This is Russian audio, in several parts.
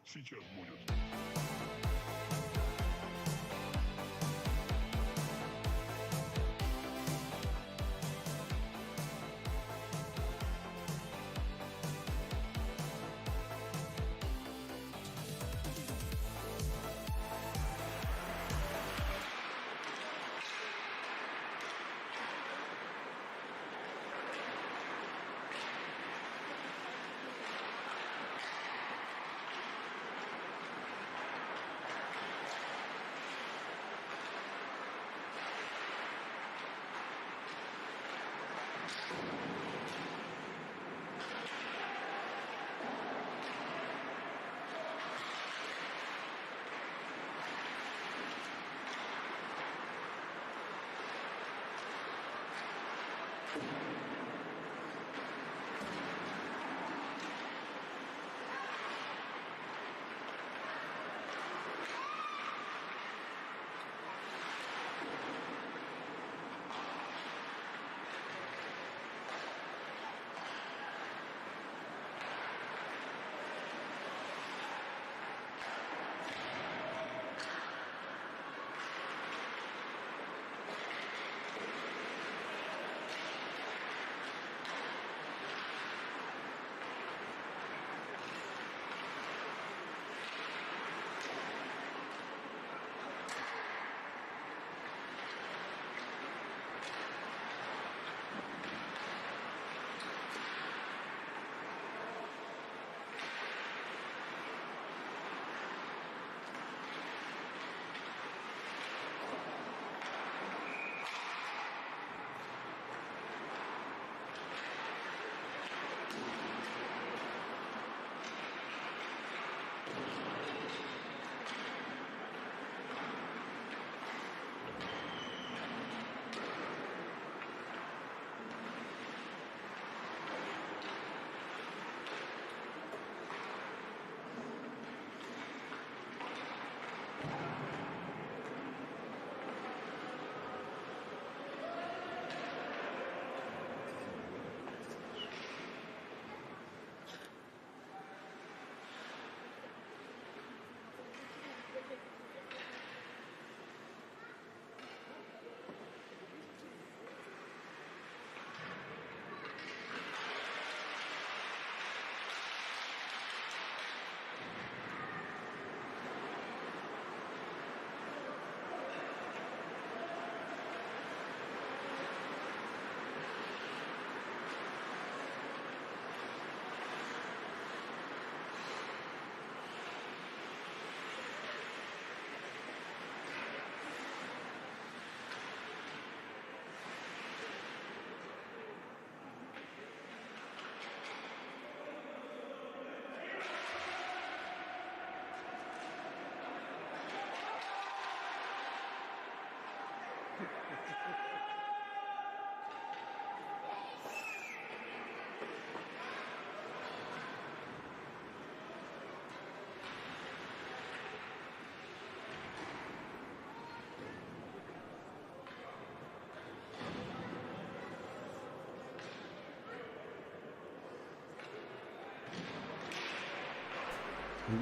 сейчас будет.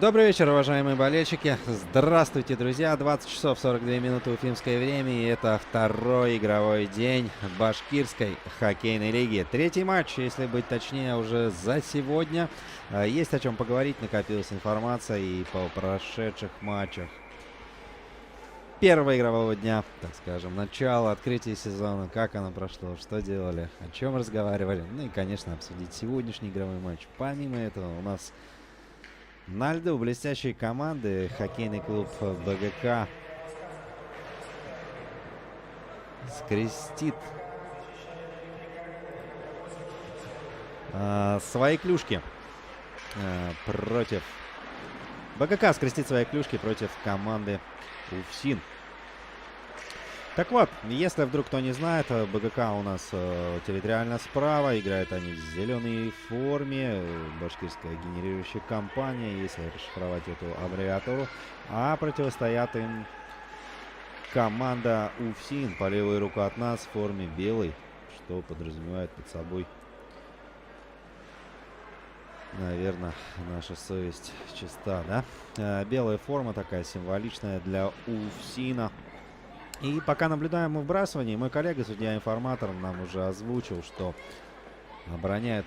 Добрый вечер, уважаемые болельщики. Здравствуйте, друзья. 20 часов 42 минуты уфимское время. И это второй игровой день башкирской хоккейной лиги. Третий матч, если быть точнее, уже за сегодня. Есть о чем поговорить. Накопилась информация и по прошедших матчах первого игрового дня, так скажем, начало, открытие сезона, как оно прошло, что делали, о чем разговаривали. Ну и, конечно, обсудить сегодняшний игровой матч. Помимо этого, у нас на льду блестящие команды. Хоккейный клуб БГК скрестит свои клюшки против... БГК скрестит свои клюшки против команды УФСИН. Так вот, если вдруг кто не знает, БГК у нас территориально справа. Играют они в зеленой форме. Башкирская генерирующая компания, если расшифровать эту аббревиатуру. А противостоят им команда УФСИН по левую руку от нас в форме белой, что подразумевает под собой наверное, наша совесть чиста, да? Белая форма такая символичная для УФСИНа. И пока наблюдаем мы вбрасывание, мой коллега, судья-информатор, нам уже озвучил, что обороняет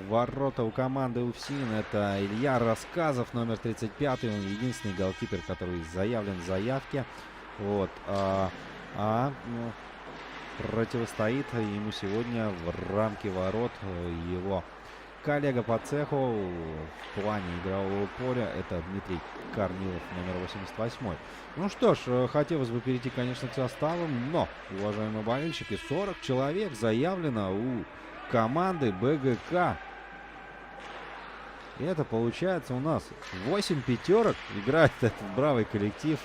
ворота у команды УФСИН. Это Илья Рассказов, номер 35. Он единственный голкипер, который заявлен в заявке. Вот. Ну, противостоит ему сегодня в рамке ворот его коллега по цеху в плане игрового поля. Это Дмитрий Корнилов, номер 88. Ну что ж, хотелось бы перейти, конечно, к составам, но, уважаемые болельщики, 40 человек заявлено у команды БГК. И это получается у нас 8 пятерок играет этот бравый коллектив.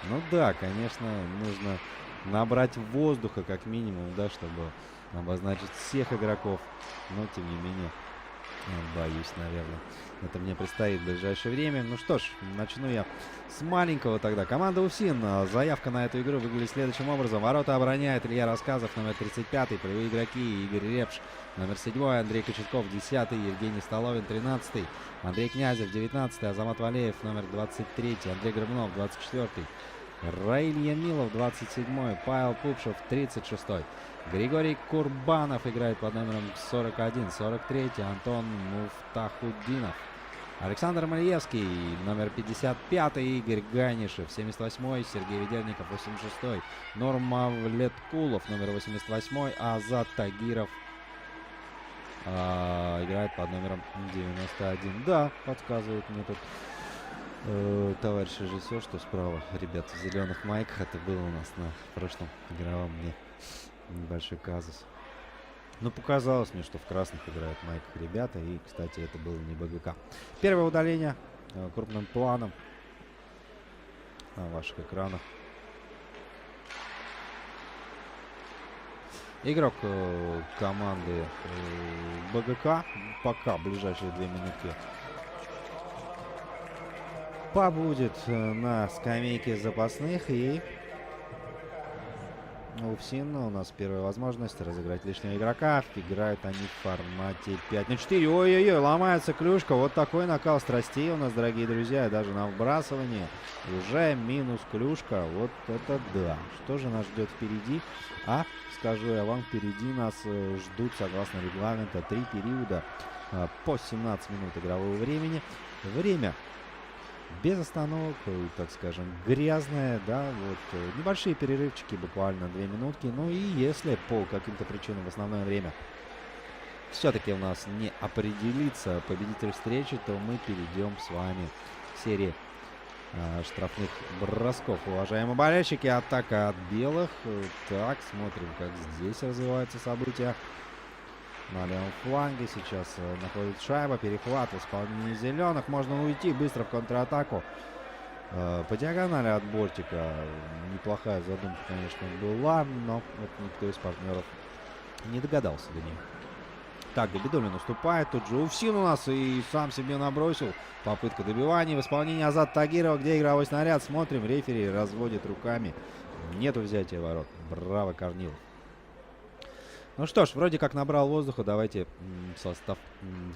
Ну да, конечно, нужно набрать воздуха как минимум, да, чтобы обозначить всех игроков. Но тем не менее, боюсь, наверное, это мне предстоит в ближайшее время. Ну что ж, начну я с маленького тогда. Команда УФСИН. Заявка на эту игру выглядит следующим образом. Ворота обороняет Илья Рассказов, номер 35. Полевые игроки: Игорь Репш, номер 7. Андрей Кочетков, 10. Евгений Столовин, 13. Андрей Князев, 19. Азамат Валеев, номер 23. Андрей Гребнов, 24. Раиль Ямилов, 27. Павел Пупшев, 36. Григорий Курбанов играет под номером 41. 43. Антон Муфтахуддинов. Александр Мальевский, номер 55. Игорь Ганишев, 78. Сергей Ведерников, 86. Нурмав Леткулов, номер 88. Азат Тагиров играет под номером 91. Да, подсказывает мне тут товарищ режиссер, что справа ребята в зеленых майках. Это было у нас на прошлом игровом дне. Небольшой казус. Но показалось мне, что в красных играют майках ребята. И, кстати, это было не БГК. Первое удаление крупным планом на ваших экранах. Игрок команды БГК пока ближайшие 2 минутки побудет на скамейке запасных. И у УФСИН у нас первая возможность разыграть лишнего игрока. Играют они в формате 5-4. Ой-ой-ой, ломается клюшка. Вот такой накал страстей у нас, дорогие друзья. Даже на вбрасывании уже минус клюшка. Вот это да. Что же нас ждет впереди? Скажу я вам, впереди нас ждут, согласно регламенту, 3 периода по 17 минут игрового времени. Время без остановок, так скажем, грязное, да, вот небольшие перерывчики, буквально 2 минутки. Ну и если по каким-то причинам в основное время все-таки у нас не определится победитель встречи, то мы перейдем с вами к серии штрафных бросков. Уважаемые болельщики, атака от белых. Так, смотрим, как здесь развиваются события. На левом фланге сейчас находится шайба. Перехват в исполнении зеленых. Можно уйти быстро в контратаку. По диагонали от бортика. Неплохая задумка, конечно, была, но вот никто из партнеров не догадался до нее. Так, Габидуллин уступает. Тут же УФСИН у нас и сам себе набросил. Попытка добивания в исполнении Азата Тагирова. Где игровой снаряд? Смотрим, рефери разводит руками. Нету взятия ворот. Браво, Корнилов. Ну что ж, вроде как набрал воздуха. Давайте состав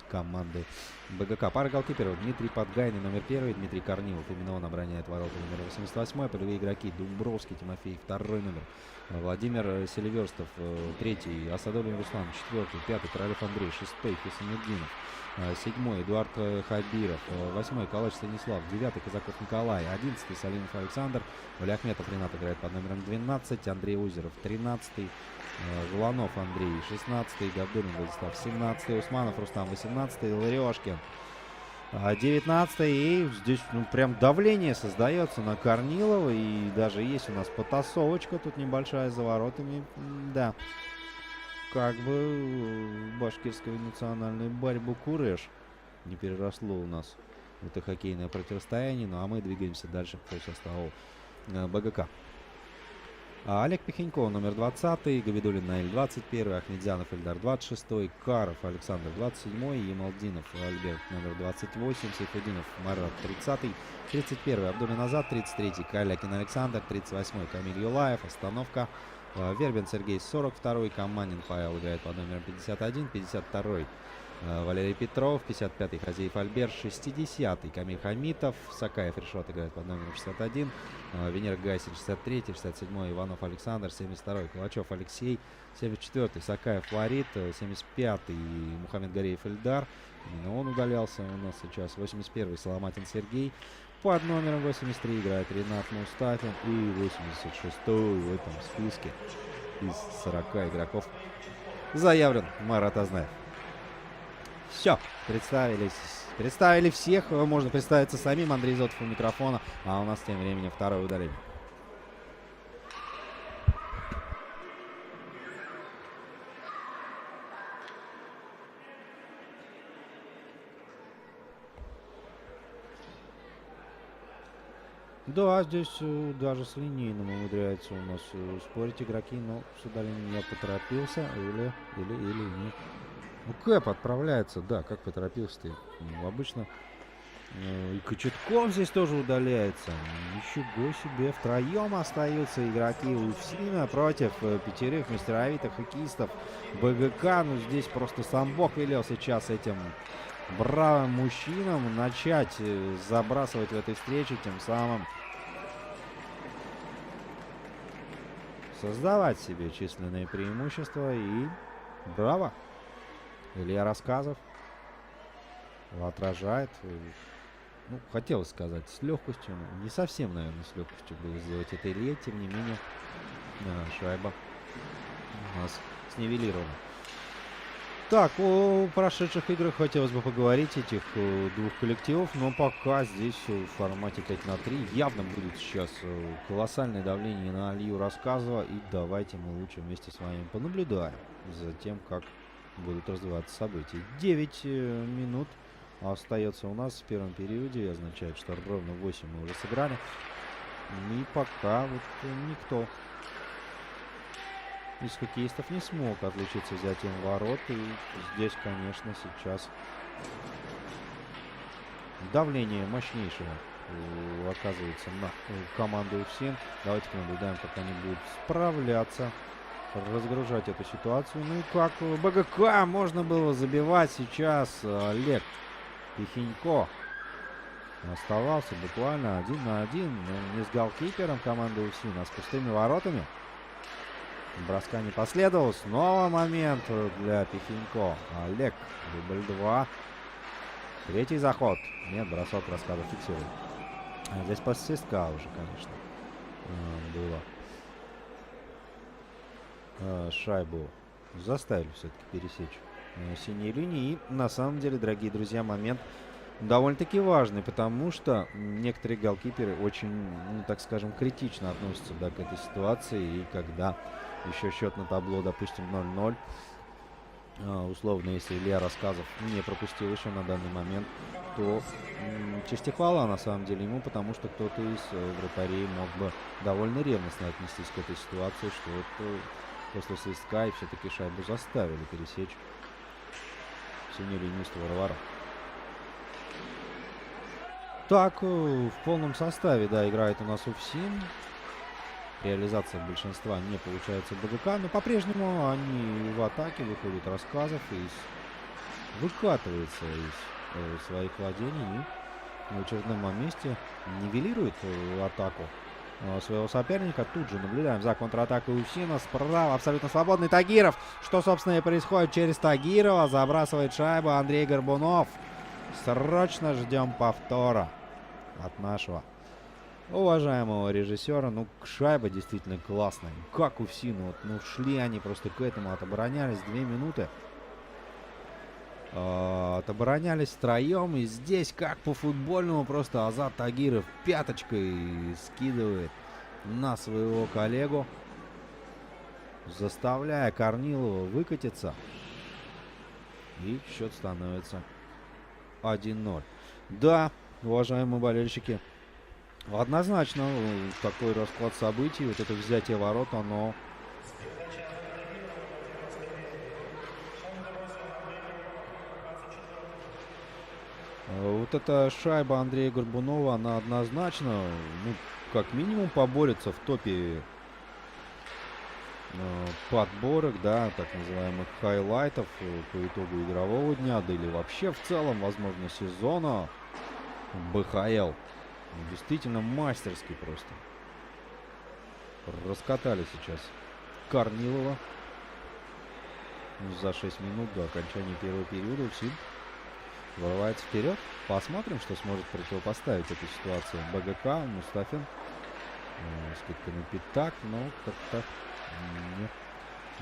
команды БГК. Пара голкиперов. Дмитрий Подгайный, номер 1. Дмитрий Корнилов. Именно он обороняет ворота, номер 88. Полевые игроки: Думбровский Тимофей, 2 номер. Владимир Селиверстов, 3. Асадуллин Руслан, 4. 5. Королев Андрей, 6. Хисамеддинов, 7. Эдуард Хабиров, 8. Калач Станислав, 9. Казаков Николай, 11. Салимов Александр. Валиахметов Ренат играет под номером 12. Андрей Озеров, 13. Жуланов Андрей, 16. Габдуллин Владислав, 17. Усманов Рустам, 18. Лариошкин, 19. И здесь прям давление создается на Корнилова. И даже есть у нас потасовочка тут небольшая за воротами. Да, как бы башкирскую национальную борьбу Куреш не переросло у нас в это хоккейное противостояние. Ну а мы двигаемся дальше по составу БГК. Олег Пихеньков, номер 20, Габидуллин Наиль, 21, Ахмедзянов Эльдар, 26, Каров Александр, 27, Емалдинов Альберт, номер 28, Сейфудинов Марат, 30, 31, Абдуллин Азат, 33, Калякин Александр, 38, Камиль Юлаев, остановка. Вербин Сергей, 42, Каманин Павел играет под номером 51, 52, Валерий Петров, 55-й Хазеев Альберт, 60-й Камиль Хамитов, Сакаев Решот играет под номером 61, Венера Гайсин 63-й, 67-й Иванов Александр, 72-й Калачев Алексей, 74-й Сакаев Флорид, 75-й Мухаммед Гареев Эльдар, именно он удалялся у нас сейчас, 81-й Соломатин Сергей, под номером 83 играет Ренат Мустафин и 86-й в этом списке из 40 игроков заявлен Марат Азнаев. Все, представили всех, можно представиться самим. Андрей Зотов у микрофона, а у нас тем временем второе удаление. Да, здесь даже с линейным умудряется у нас спорить игроки, но с удалением не поторопился или нет. Ну, Кэп отправляется, да, как поторопился-то. Ну, обычно и Кочетков здесь тоже удаляется. Ничего себе, втроем остаются игроки УФСИНа против пятерых мастеровитых хоккеистов БГК. Ну, здесь просто сам Бог велел сейчас этим бравым мужчинам начать забрасывать в этой встрече, тем самым создавать себе численные преимущества. И браво! Илья Рассказов отражает, ну, хотелось сказать, с легкостью, не совсем, наверное, с легкостью было сделать это Илье, тем не менее, шайба у нас снивелирована. Так, о прошедших играх хотелось бы поговорить, этих двух коллективов, но пока здесь в формате 5-3 явно будет сейчас колоссальное давление на Илью Рассказова, и давайте мы лучше вместе с вами понаблюдаем за тем, как будут развиваться события. 9 минут остается у нас в первом периоде. Означает, что ровно 8 мы уже сыграли. И пока вот никто из хоккеистов не смог отличиться взятием ворот. И здесь, конечно, сейчас давление мощнейшее оказывается на команду УФСИН. Давайте понаблюдаем, как они будут справляться, разгружать эту ситуацию. Ну и как БГК можно было забивать сейчас. Олег Пихенько оставался буквально 1 на 1. Не с голкипером команды УФСИН, а с пустыми воротами. Броска не последовало. Снова момент для Пихенько. Олег, дубль 2. Третий заход. Нет, бросок Рассказов фиксирует. Здесь после свистка уже, конечно, было. Шайбу заставили все-таки пересечь синие линии. И на самом деле, дорогие друзья, момент довольно-таки важный, потому что некоторые голкиперы очень, ну, так скажем, критично относятся, да, к этой ситуации. И когда еще счет на табло, допустим, 0-0, условно, если Илья Рассказов не пропустил еще на данный момент, то честь и хвала на самом деле ему, потому что кто-то из вратарей мог бы довольно ревностно отнестись к этой ситуации, что вот после свистка и все-таки шайбу заставили пересечь синюю линию створа ворот. Так, в полном составе, да, играет у нас УФСИН. Реализация большинства не получается БГК, но по-прежнему они в атаке, выходят Рассказов и выкатывается из своих владений и в очередном моменте нивелирует атаку своего соперника. Тут же наблюдаем за контратакой УФСИНа. Справа абсолютно свободный Тагиров. Что, собственно, и происходит через Тагирова. Забрасывает шайбу Андрей Горбунов. Срочно ждем повтора от нашего уважаемого режиссера. Ну, шайба действительно классная. Как УФСИН. Вот, ну, шли они просто к этому. Отоборонялись 2 минуты. Отоборонялись втроем. И здесь, как по футбольному, просто Азат Тагиров пяточкой скидывает на своего коллегу, заставляя Корнилова выкатиться. И счет становится 1-0. Да, уважаемые болельщики, однозначно такой расклад событий, вот это взятие ворот, оно вот эта шайба Андрея Горбунова, она однозначно, ну, как минимум поборется в топе подборок, да, так называемых хайлайтов по итогу игрового дня, да или вообще в целом, возможно, сезона БХЛ. Действительно мастерски просто. Раскатали сейчас Корнилова за 6 минут до окончания первого периода. УФСИН вырывается вперед. Посмотрим, что сможет противопоставить этой ситуации БГК. Мустафин. Скидка на пятак, но как-то не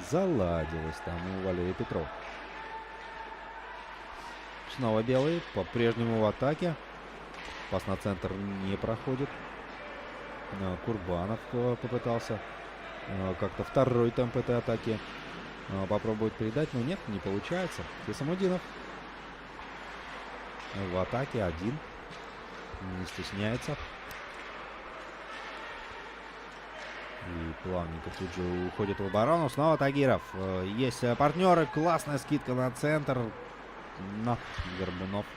заладилось там у Валерия Петрова. Снова белые. По-прежнему в атаке. Пас на центр не проходит. Курбанов попытался как-то второй темп этой атаки попробовать передать, но нет, не получается. Хисамудинов в атаке один. Не стесняется. И плавненько тут же уходит в оборону. Снова Тагиров. Есть партнеры. Классная скидка на центр. Но Горбунов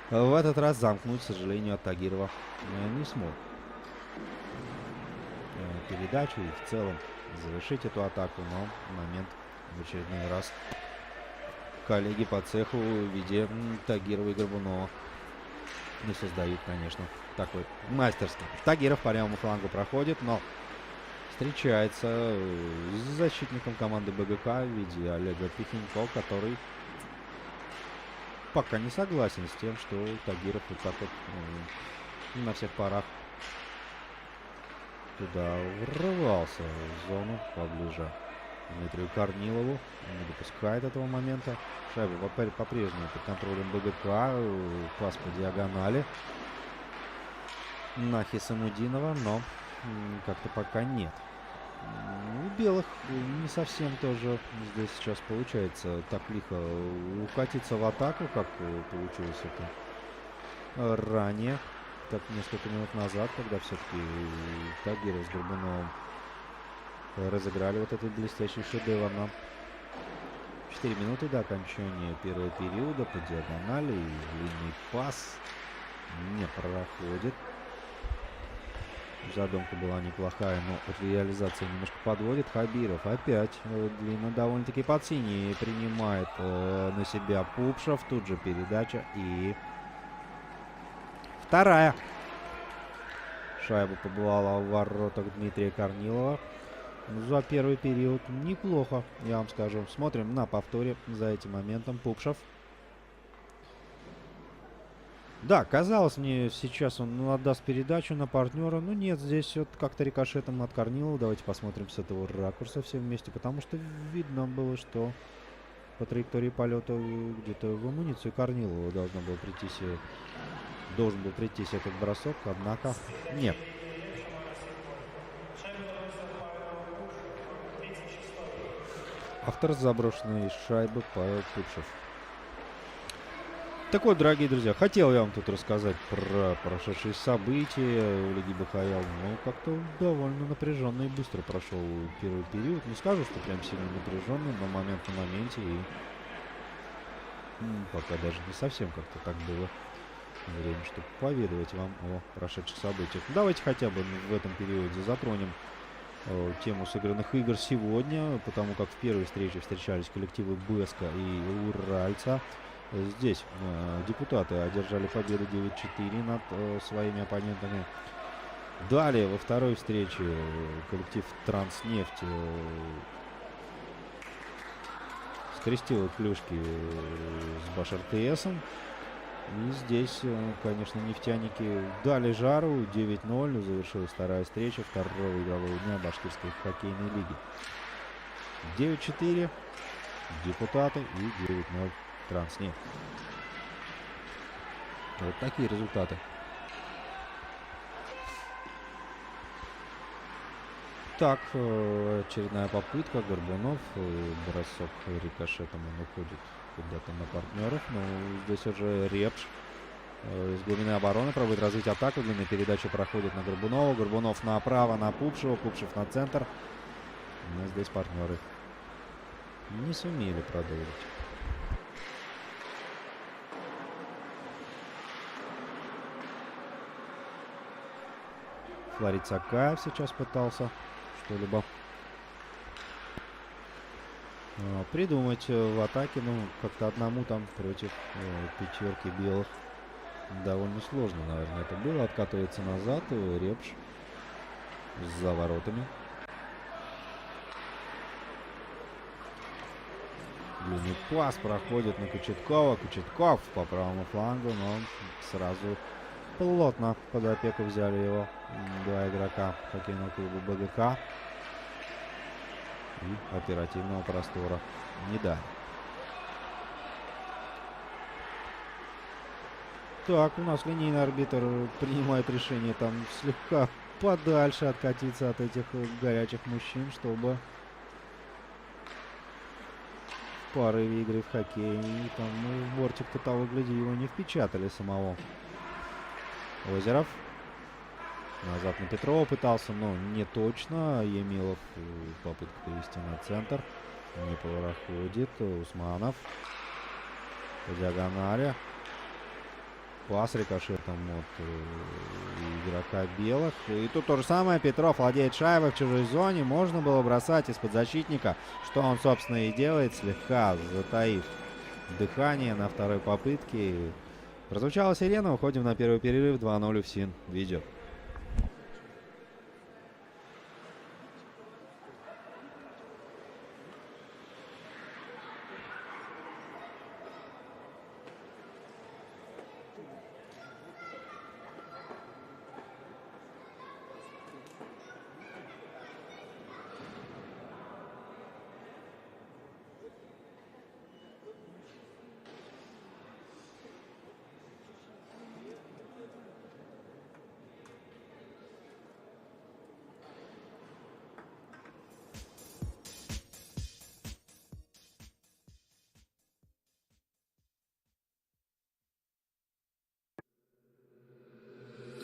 в этот раз замкнуть, к сожалению, от Тагирова не смог. Передачу и в целом завершить эту атаку, но момент в очередной раз коллеги по цеху в виде Тагирова и Горбунова не создают, конечно, такой мастерский. Тагиров по левому флангу проходит, но встречается с защитником команды БГК в виде Олега Пихенько, который пока не согласен с тем, что Тагиров вот так вот на всех парах туда врывался в зону поближе. Дмитрию Корнилову не допускает этого момента. Шайба по-прежнему под контролем БГК. Пас по диагонали на Хисамудинова, но как-то пока нет. У белых не совсем тоже здесь сейчас получается так лихо укатиться в атаку, как получилось это ранее. Так несколько минут назад, когда все-таки Тагиров с Горбуновым разыграли вот этот блестящий шедевр. 4 минуты до окончания первого периода по диагонали. И длинный пас не проходит. Задумка была неплохая, но от реализации немножко подводит. Хабиров опять длинно довольно-таки под синий принимает на себя Пупшев. Тут же передача и вторая. Шайба побывала в воротах Дмитрия Корнилова. За первый период неплохо, я вам скажу. Смотрим на повторе за этим моментом. Пупшев. Да, казалось мне, сейчас он отдаст передачу на партнера. Но нет, здесь вот как-то рикошетом от Корнилова. Давайте посмотрим с этого ракурса все вместе. Потому что видно было, что по траектории полета где-то в амуницию Корнилова должен был прийтись этот бросок. Однако нет. Автор заброшенной шайбы Павел Пупшев. Так вот, дорогие друзья, хотел я вам тут рассказать про прошедшие события в Лиге БХЛ, но как-то довольно напряженно и быстро прошел первый период. Не скажу, что прям сильно напряженный, но момент на моменте, и пока даже не совсем как-то так было время, чтобы поведать вам о прошедших событиях. Давайте хотя бы в этом периоде затронем тему сыгранных игр сегодня, потому как в первой встрече встречались коллективы Беска и Уральца. Здесь депутаты одержали победу 9-4 над своими оппонентами. Далее во второй встрече коллектив Транснефть скрестил клюшки с БашРТСом. И здесь, конечно, нефтяники дали жару. 9-0 завершилась вторая встреча второго игрового дня Башкирской хоккейной лиги. 9-4 депутаты и 9-0 Транснефть. Вот такие результаты. Так, очередная попытка. Горбунов. Бросок рикошетом он уходит куда-то на партнеров. Но здесь уже Репш из глубины обороны пробует развить атаку. Длинная передача проходит на Горбунова. Горбунов направо на Пупшева. Пупшев на центр. Но здесь партнеры не сумели продолжить. Флорид Сакаев сейчас пытался что-либо придумать в атаке, ну, как-то одному там против пятерки белых довольно сложно, наверное, это было. Откатывается назад, Репш за воротами. Длинный пас проходит на Кочеткова. Кочетков по правому флангу, но сразу плотно под опеку взяли его два игрока хоккейного клуба БГК. И оперативного простора не дали. Так, у нас линейный арбитр принимает решение там слегка подальше откатиться от этих горячих мужчин, чтобы в порыве игры в хоккей и там, ну, в бортик-то того, гляди, его не впечатали самого. Озеров. Назад на Петрова пытался, но не точно. Емилов попытка перевести на центр. Не проходит. Усманов. По диагонали. Пас рикошетом от игрока белых. И тут то же самое. Петров владеет шайбой в чужой зоне. Можно было бросать из-под защитника. Что он, собственно, и делает, слегка затаив дыхание на второй попытке. Прозвучала сирена. Уходим на первый перерыв. 2-0 УФСИН. Видео.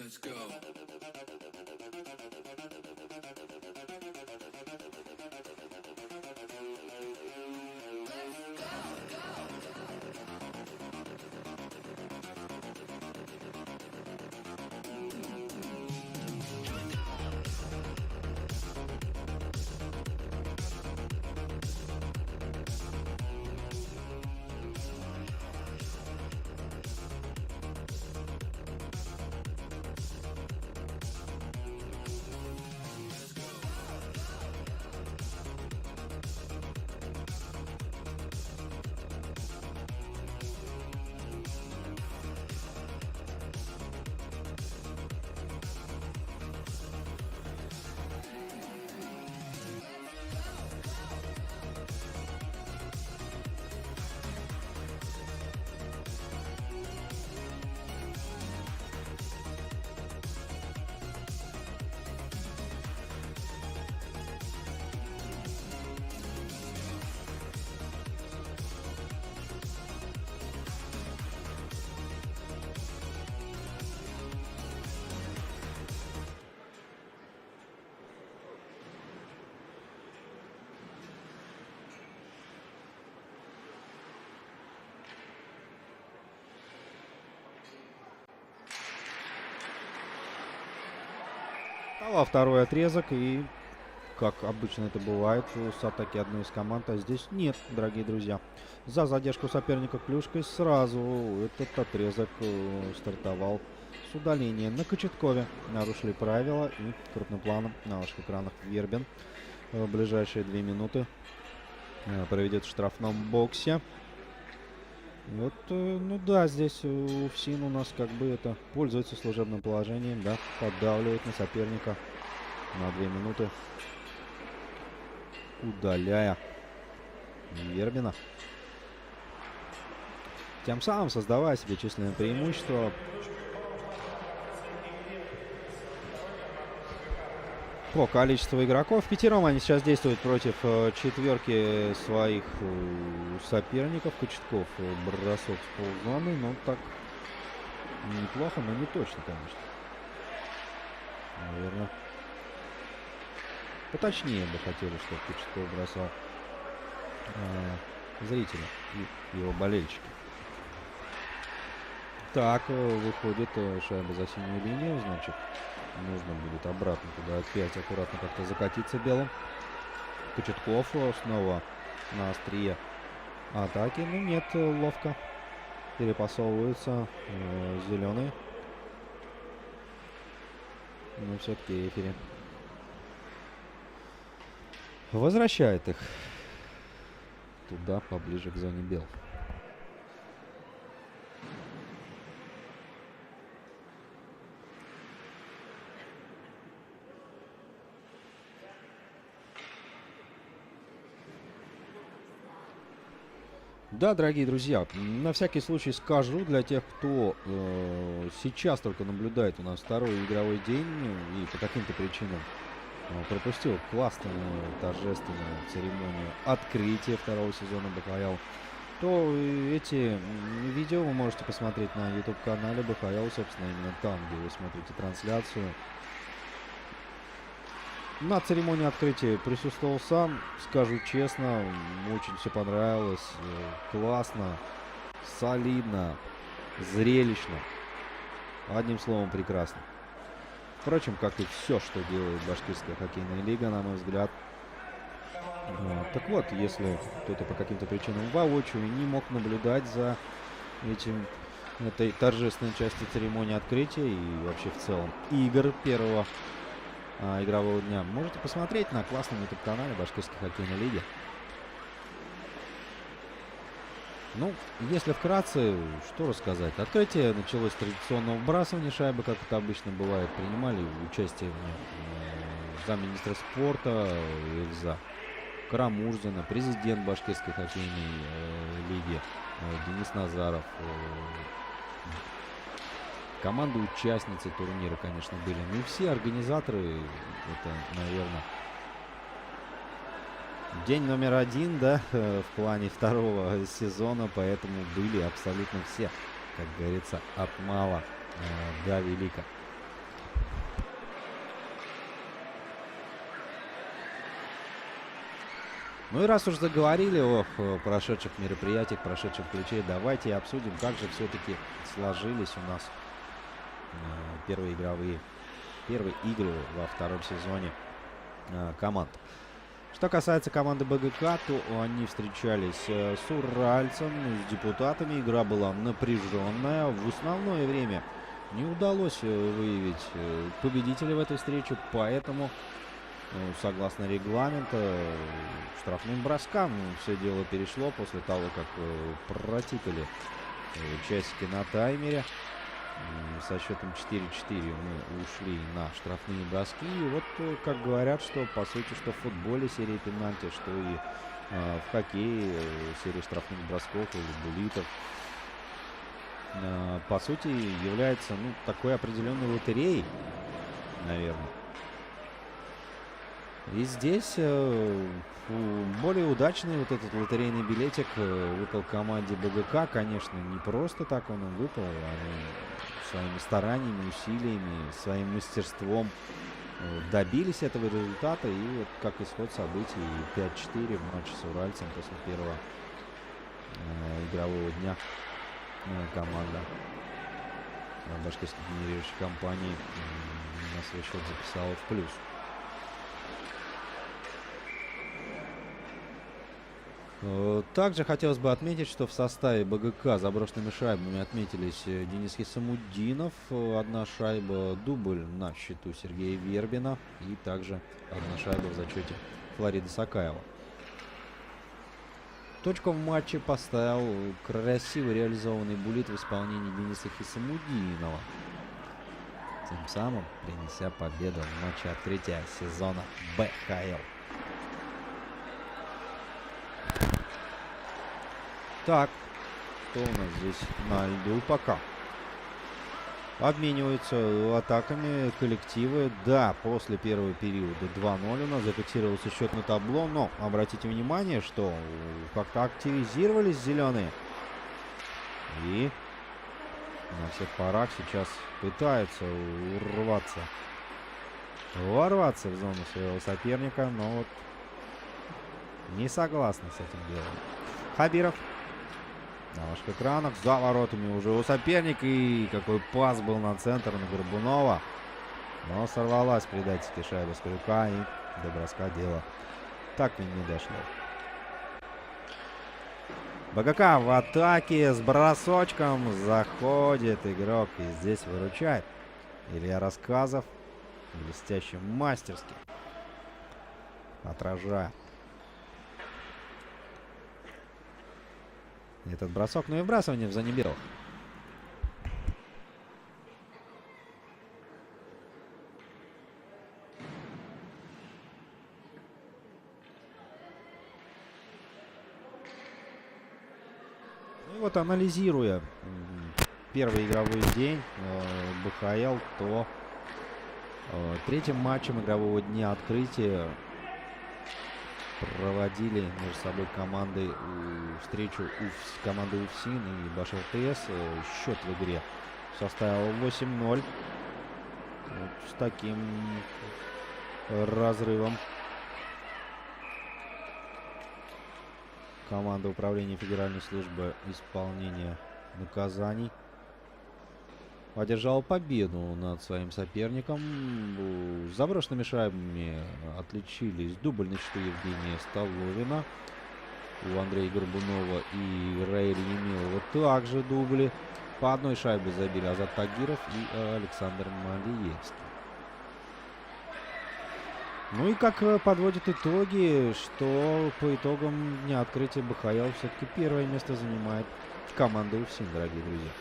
Let's go. А второй отрезок, и как обычно это бывает с атаки одной из команд, а здесь нет, дорогие друзья. За задержку соперника клюшкой сразу этот отрезок стартовал с удаления на Кочеткове. Нарушили правила, и крупным планом на ваших экранах Вербин в ближайшие 2 минуты проведет в штрафном боксе. Вот, ну да, здесь УФСИН у нас как бы это пользуется служебным положением, да, поддавливает на соперника на 2 минуты, удаляя Вербина, тем самым создавая себе численное преимущество по количеству игроков. Пятером они сейчас действуют против четверки своих соперников. Кочетков бросок с ползоны, но так неплохо, но не точно, конечно. Наверное, поточнее бы хотели, чтобы Кочетков бросал зрители и его болельщики. Так, выходит шайба за синюю линию, значит, нужно будет обратно туда опять аккуратно как-то закатиться белым. Кочетков снова на острие атаки. Ну нет, ловко перепасовываются зеленые. Но все-таки рефери возвращает их туда, поближе к зоне бел. Да, дорогие друзья, на всякий случай скажу для тех, кто сейчас только наблюдает у нас второй игровой день и по каким-то причинам пропустил классную торжественную церемонию открытия второго сезона БХЛ, то эти видео вы можете посмотреть на YouTube-канале БХЛ, собственно, именно там, где вы смотрите трансляцию. На церемонии открытия присутствовал сам, скажу честно, очень все понравилось, классно, солидно, зрелищно, одним словом, прекрасно. Впрочем, как и все, что делает Башкирская хоккейная лига, на мой взгляд. Так вот, если кто-то по каким-то причинам воочию не мог наблюдать за этой торжественной частью церемонии открытия и вообще в целом игр первого игрового дня, можете посмотреть на классном YouTube-канале Башкирской хоккейной лиги. Ну, если вкратце, что рассказать. Открытие началось с традиционного вбрасывания шайбы, как это обычно бывает. Принимали участие в замминистра спорта Эльза Карамурзина, президент Башкирской хоккейной лиги Денис Назаров. Команды-участницы турнира, конечно, были не все. Организаторы, это, наверное, день номер один, да, в плане второго сезона, поэтому были абсолютно все, как говорится, от мала до велика. Ну и раз уж заговорили о прошедших мероприятиях, прошедшем ключе, давайте обсудим, как же все-таки сложились у нас первые игры во втором сезоне команд. Что касается команды БГК, то они встречались с уральцем, с депутатами. Игра была напряженная. В основное время не удалось выявить победителя в этой встрече, поэтому, согласно регламенту, штрафным броскам все дело перешло после того, как протикали часики на таймере. Со счетом 4-4 мы ушли на штрафные броски. И вот, как говорят, что по сути, что в футболе серия пенальти, что и в хоккее серия штрафных бросков или буллитов, по сути, является такой определенной лотереей, наверное. И здесь более удачный вот этот лотерейный билетик выпал команде БГК. Конечно, не просто так он им выпал, они своими стараниями, усилиями, своим мастерством добились этого результата. И вот как исход событий 5-4 в матче с уральцем после первого игрового дня команда башкирской генерирующей компании на свой счет записала в плюс. Также хотелось бы отметить, что в составе БГК заброшенными шайбами отметились Денис Хисамуддинов, одна шайба, дубль на счету Сергея Вербина и также одна шайба в зачете Флориды Сакаева. Точку в матче поставил красиво реализованный буллит в исполнении Дениса Хисамуддинова, тем самым принеся победу в матче открытия сезона БХЛ. Так, что у нас здесь на льду пока? Обмениваются атаками коллективы. Да, после первого периода 2-0 у нас зафиксировался счет на табло. Но обратите внимание, что как-то активизировались зеленые. И на всех парах сейчас пытаются ворваться в зону своего соперника. Но вот не согласны с этим делом. Хабиров. На ваших экранах, за воротами уже у соперника. И какой пас был на центр, на Горбунова. Но сорвалась предательски шайба с крюка. И до броска дело так и не дошло. БГК в атаке с бросочком. Заходит игрок и здесь выручает. Илья Рассказов блестяще, мастерски отражает этот бросок. Ну и вбрасывание в зоне белых. И вот анализируя первый игровой день БХЛ, то третьим матчем игрового дня открытия проводили между собой команды встречу команды УФСИН и Башар ТС. Счет в игре составил 8-0. Вот с таким разрывом команда Управления Федеральной службы исполнения наказаний одержала победу над своим соперником. Заброшенными шайбами отличились дубль на счету Евгения Столовина. У Андрея Горбунова и Раиля Емелова также дубли. По одной шайбе забили Азат Тагиров и Александр Малиевский. Ну и как подводят итоги, что по итогам дня открытия БХЛ все-таки первое место занимает команда УФСИН, дорогие друзья.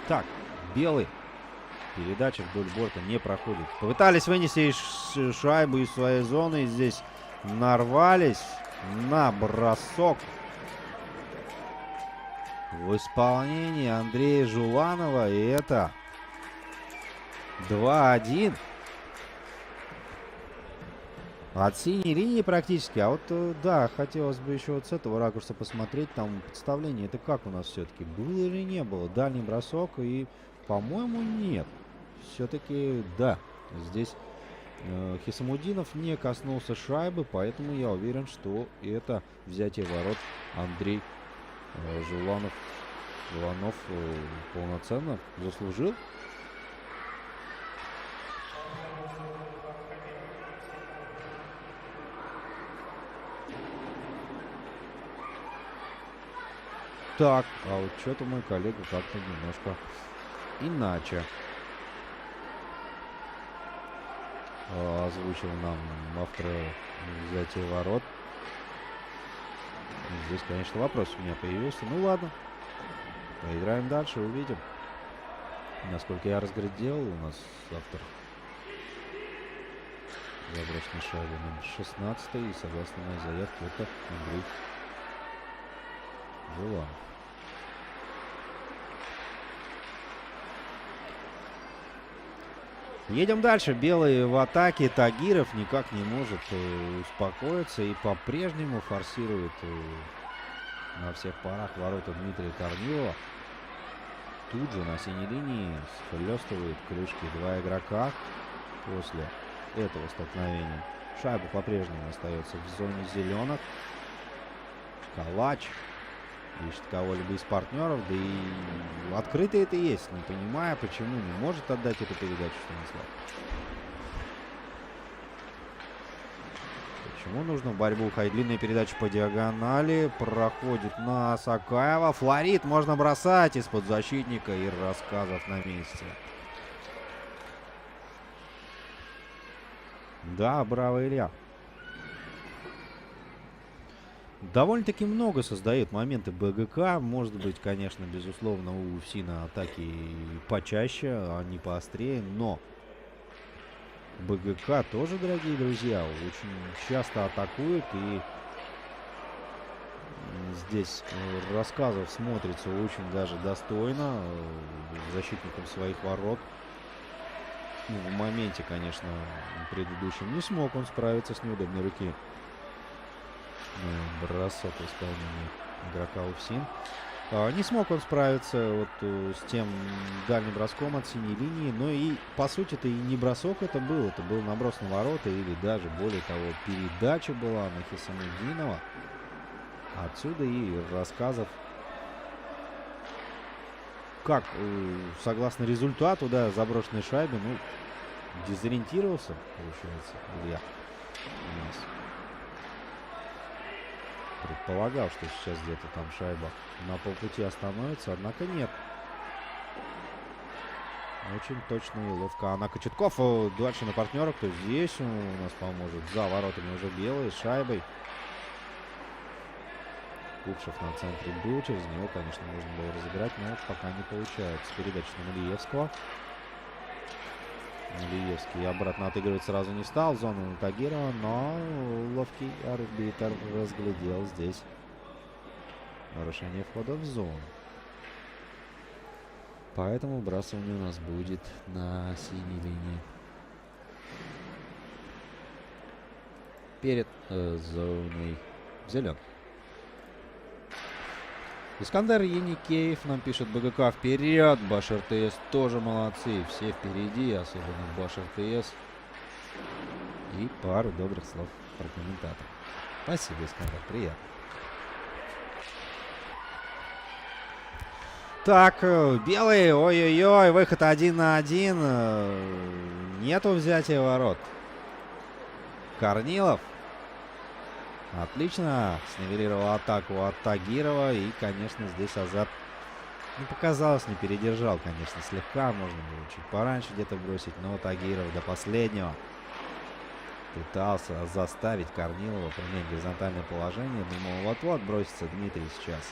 Так, белый. Передача вдоль борта не проходит. Попытались вынести шайбу из своей зоны. Здесь нарвались на бросок в исполнении Андрея Жуланова. И это 2-1. От синей линии практически. А вот, да, хотелось бы еще вот с этого ракурса посмотреть. Там представление, это как у нас все-таки? Было или не было? Дальний бросок и, по-моему, нет. Все-таки, да, здесь Хисамудинов не коснулся шайбы, поэтому я уверен, что это взятие ворот Андрей Жуланов полноценно заслужил. Так, а вот что-то мой коллега как-то немножко иначе озвучил нам автор взятия ворот. Здесь, конечно, вопрос у меня появился. Ну ладно, поиграем дальше, увидим. Насколько я разглядел, у нас автор заброшенной шайбы номер 16. И согласно моей заявке, это Андрей Жуланов. Едем дальше. Белые в атаке. Тагиров никак не может успокоиться и по-прежнему форсирует на всех парах ворота Дмитрия Корнилова. Тут же на синей линии схлестывает клюшки два игрока после этого столкновения. Шайба по-прежнему остается в зоне зеленых. Калач ищет кого-либо из партнеров, да и открыто это есть, не понимая, почему не может отдать эту передачу Станислав. Почему нужно в борьбу уходить? Длинная передача по диагонали, проходит на Сакаева, флорит, можно бросать из-под защитника, и Рассказов на месте. Да, браво, Илья. Довольно-таки много создает моменты БГК. Может быть, конечно, безусловно, у УФСИНа атаки почаще, они поострее. Но БГК тоже, дорогие друзья, очень часто атакует. И здесь Рассказов смотрится очень даже достойно защитником своих ворот. В моменте, конечно, предыдущем не смог он справиться с неудобной руки. Бросок в исполнении игрока УФСИН. Не смог он справиться вот с тем дальним броском от синей линии. Но и, по сути, это и не бросок это был наброс на ворота. Или даже, более того, передача была на Хисамудинова. Отсюда и Рассказов как, согласно результату, да, заброшенной шайбы, ну, дезориентировался, получается, Илья у нас. Предполагал, что сейчас где-то там шайба на полпути остановится, однако нет. Очень точно и ловко. Она Кочетков дальше на партнера. Кто здесь у нас поможет? За воротами уже белый, с шайбой. Купшев на центре был. Через него, конечно, можно было разыграть, но пока не получается. Передача на Малиевского. Малиевский обратно отыгрывать сразу не стал. Зону на Тагирова, но ловкий арбитр разглядел здесь нарушение входа в зону. Поэтому выбрасывание у нас будет на синей линии. Перед зоной зеленой. Искандер Еникеев нам пишет: БГК вперед, Баш РТС тоже молодцы, все впереди, особенно Баш РТС. И пару добрых слов про комментатора. Спасибо, Искандер, приятно. Так, белый, ой-ой-ой, выход 1 на 1. Нету взятия ворот. Корнилов. Отлично. Снивелировал атаку от Тагирова. И, конечно, здесь Азат не показалось, не передержал, конечно, слегка. Можно было чуть пораньше где-то бросить. Но Тагиров до последнего пытался заставить Корнилова принять горизонтальное положение. Думал, вот-вот бросится Дмитрий сейчас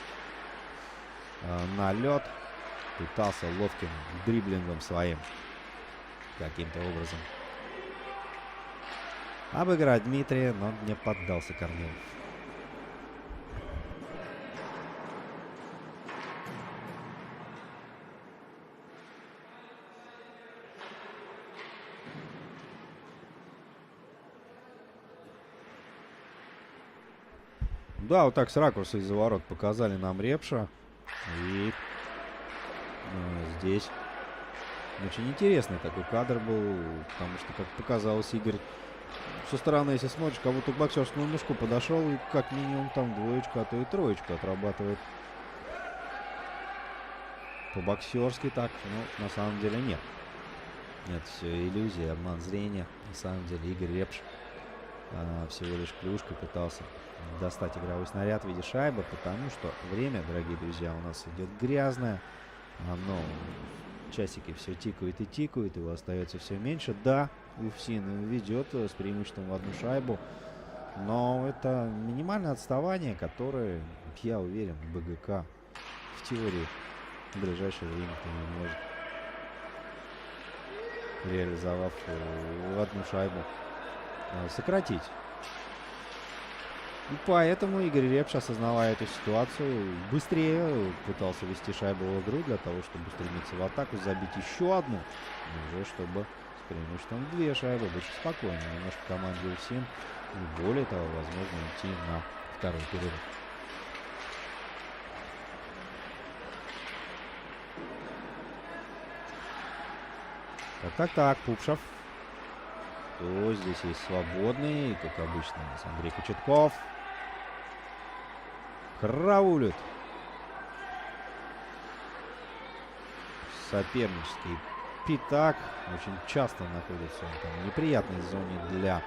на лед. Пытался ловким дриблингом своим каким-то образом обыграть Дмитрия, но не поддался Корнилов. Да, вот так с ракурса из-за ворот показали нам Репша. И здесь очень интересный такой кадр был, потому что, как показалось, Игорь со стороны, если смотришь, как будто к боксерскому мешку подошел и как минимум там двоечку, а то и троечку отрабатывает. По-боксерски так, но на самом деле нет. Это все иллюзия, обман зрения. На самом деле Игорь Репш всего лишь клюшкой пытался достать игровой снаряд в виде шайбы, потому что время, дорогие друзья, у нас идет грязное. Оно, часики все тикают и тикают, его остается все меньше. Да, УФСИН ведет с преимуществом в одну шайбу, но это минимальное отставание, которое, я уверен, БГК в теории в ближайшее время не может, реализовав одну шайбу, сократить. И поэтому Игорь Репш, осознавая эту ситуацию, быстрее пытался вести шайбу в игру для того, чтобы стремиться в атаку, забить еще одну, уже чтобы с преимуществом две шайбы быть спокойнее. Немножко команде УФСИН, и более того, возможно, идти на второй перерыв. Так, Пупшев. Кто здесь есть свободный, как обычно, у нас Андрей Кочетков. Караулит. Сопернический пятак. Очень часто находится он там в неприятной зоне для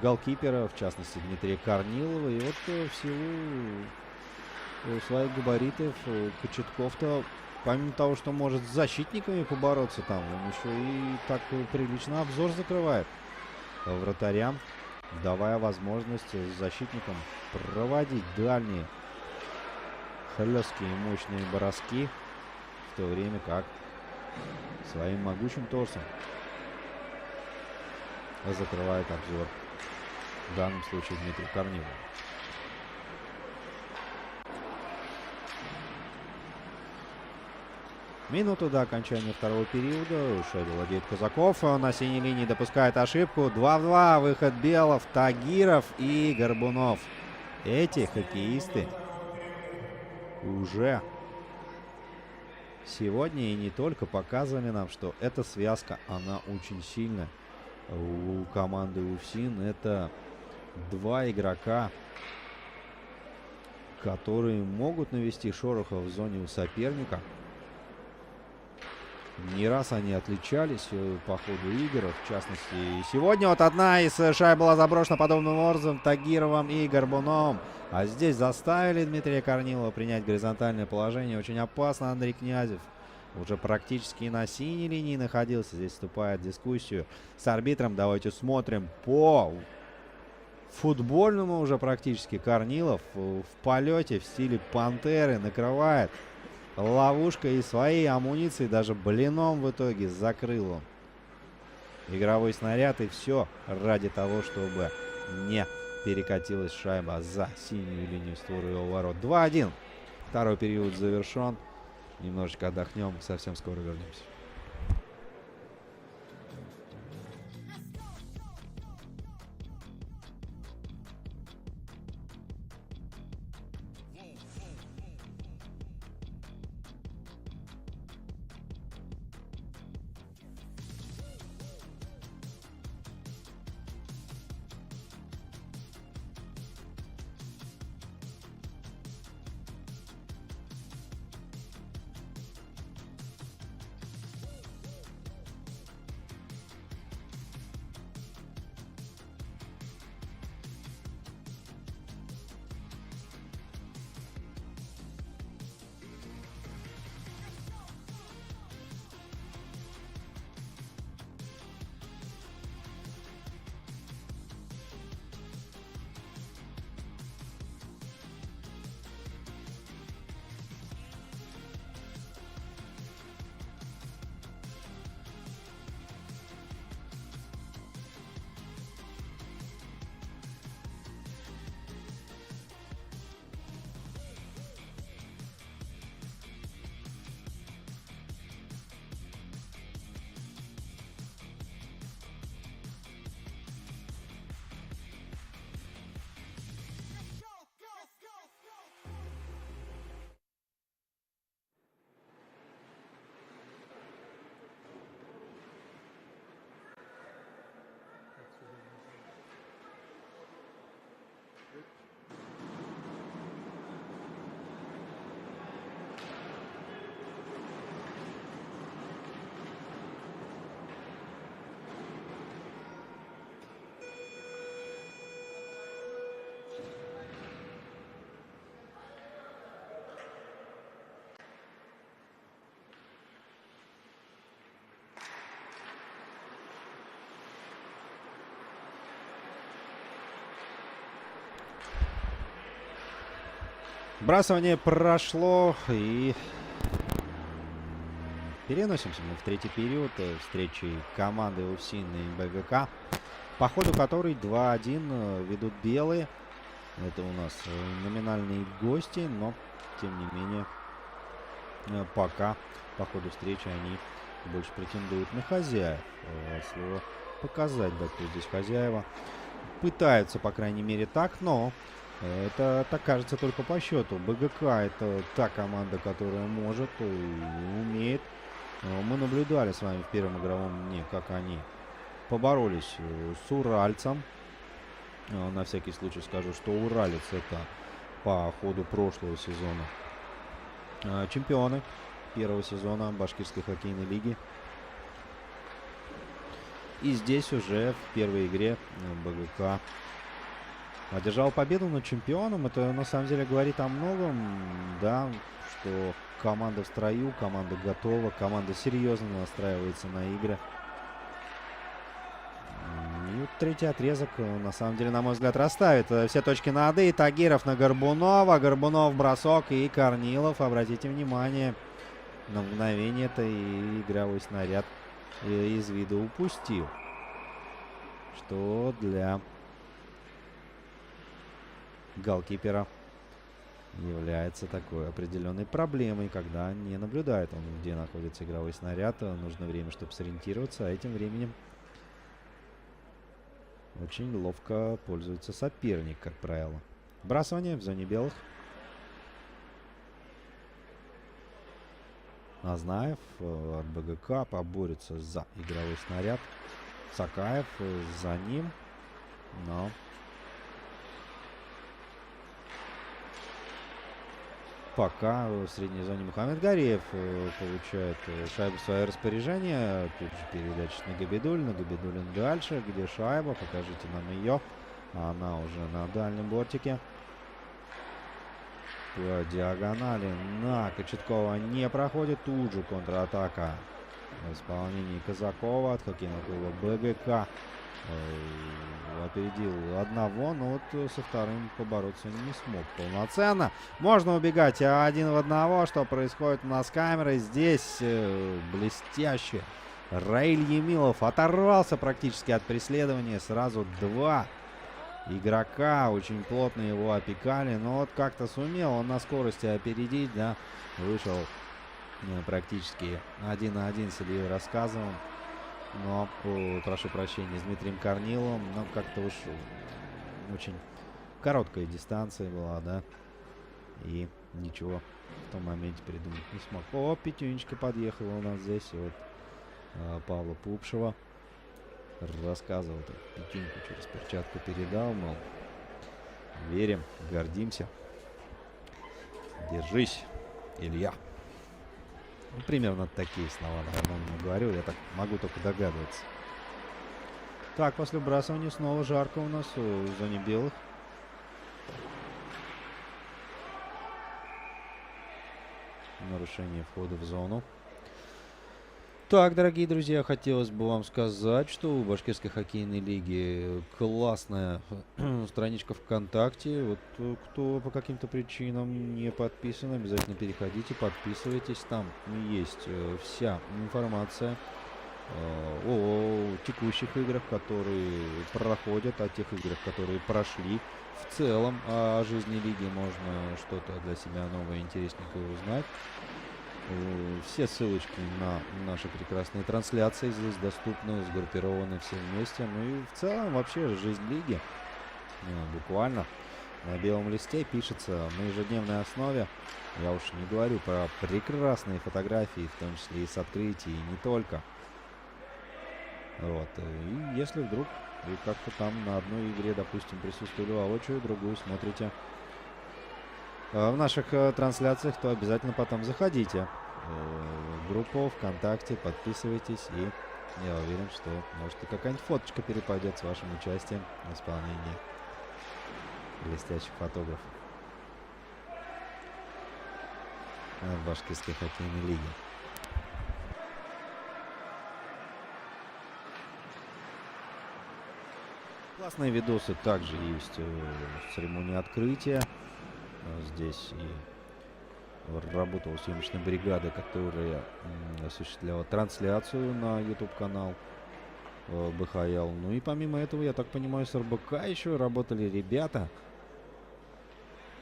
голкипера, в частности Дмитрия Корнилова. И вот в силу своих габаритов Кочетков-то, помимо того, что может с защитниками побороться там, он еще и так прилично обзор закрывает вратарям, давая возможность защитникам проводить дальние хлесткие мощные броски, в то время как своим могучим торсом закрывает обзор в данном случае Дмитрий Корнилов. Минуту до окончания второго периода. Шайбой владеет Казаков. На синей линии допускает ошибку. 2 в 2. Выход Белов, Тагиров и Горбунов. Эти хоккеисты уже сегодня и не только показывали нам, что эта связка, она очень сильная. У команды УФСИН это два игрока, которые могут навести шороха в зоне у соперника. Не раз они отличались по ходу игр, в частности, и сегодня вот одна из шайб была заброшена подобным образом Тагировым и Горбуновым. А здесь заставили Дмитрия Корнилова принять горизонтальное положение. Очень опасно Андрей Князев. Уже практически на синей линии находился. Здесь вступает в дискуссию с арбитром. Давайте смотрим по футбольному уже практически. Корнилов в полете в стиле пантеры накрывает ловушкой и своей амуницией, даже блином в итоге закрыл он игровой снаряд. И все ради того, чтобы не перекатилась шайба за синюю линию створа его ворот. 2-1. Второй период завершен. Немножечко отдохнем. Совсем скоро вернемся. Вбрасывание прошло, и переносимся мы в третий период встречи команды УФСИН и БГК, по ходу которой 2-1 ведут белые. Это у нас номинальные гости, но тем не менее пока по ходу встречи они больше претендуют на хозяев. Слово показать, да, кто здесь хозяева. Пытаются, по крайней мере, так, но это так кажется только по счету. БГК — это та команда, которая может и умеет. Мы наблюдали с вами в первом игровом дне, как они поборолись с уральцем. На всякий случай скажу, что уралец — это по ходу прошлого сезона чемпионы первого сезона башкирской хоккейной лиги. И здесь уже в первой игре БГК одержал победу над чемпионом. Это на самом деле говорит о многом, да, что команда в строю, команда готова, команда серьезно настраивается на игры. И вот третий отрезок, на самом деле, на мой взгляд, расставит все точки над «и». Тагиров на Горбунова, Горбунов бросок, и Корнилов, обратите внимание, на мгновение это и игровой снаряд из вида упустил, что для голкипера является такой определенной проблемой, когда не наблюдает он, где находится игровой снаряд. Нужно время, чтобы сориентироваться, а этим временем очень ловко пользуется соперник, как правило. Бросание в зоне белых. Назнаев от БГК поборется за игровой снаряд. Сакаев за ним, но Пока в средней зоне Мухаммед Гариев получает шайбу в свое распоряжение. Тут же передача на Габидуллина. Габидуллин дальше. Где шайба? Покажите нам ее. Она уже на дальнем бортике. По диагонали на Кочеткова не проходит. Тут же контратака в исполнении Казакова от хоккейного клуба БГК. Опередил одного, но вот со вторым побороться не смог полноценно. Можно убегать один в одного. Что происходит у нас с камерой? Здесь блестяще. Раиль Емилов оторвался практически от преследования. Сразу два игрока очень плотно его опекали. Но вот как-то сумел он на скорости опередить, да. Вышел практически 1 на 1 с Ильей Рассказовым. Но, прошу прощения, с Дмитрием Корниловым. Но как-то уж очень короткая дистанция была, да. И ничего в том моменте придумать не смог. О, пятюнечка подъехала у нас здесь. Вот Павла Пупшева. Рассказывал, так, пятюньку через перчатку передал, мол, верим, гордимся. Держись, Илья. Ну, примерно такие слова, наверное, он говорил. Я так могу только догадываться. Так, после вбрасывания снова жарко у нас в зоне белых. Нарушение входа в зону. Так, дорогие друзья, хотелось бы вам сказать, что у Башкирской хоккейной лиги классная страничка ВКонтакте. Вот кто по каким-то причинам не подписан, обязательно переходите, подписывайтесь. Там есть вся информация о текущих играх, которые проходят, о тех играх, которые прошли. В целом о жизни лиги можно что-то для себя новое, интересненькое узнать. Все ссылочки на наши прекрасные трансляции здесь доступны, сгруппированы все вместе. Ну и в целом вообще жизнь лиги буквально на белом листе пишется на ежедневной основе. Я уж не говорю про прекрасные фотографии, в том числе и с открытий, и не только. Вот. И если вдруг вы как-то там на одной игре, допустим, присутствовали воочию, другую смотрите в наших трансляциях, то обязательно потом заходите в группу ВКонтакте, подписывайтесь, и я уверен, что может и какая-нибудь фоточка перепадет с вашим участием в исполнении блестящих фотографов Башкирской хоккейной лиги. Классные видосы также есть в церемонии открытия. Здесь и работала съемочная бригада, которая осуществляла трансляцию на YouTube-канал БХЛ. Ну и помимо этого, я так понимаю, с РБК еще работали ребята.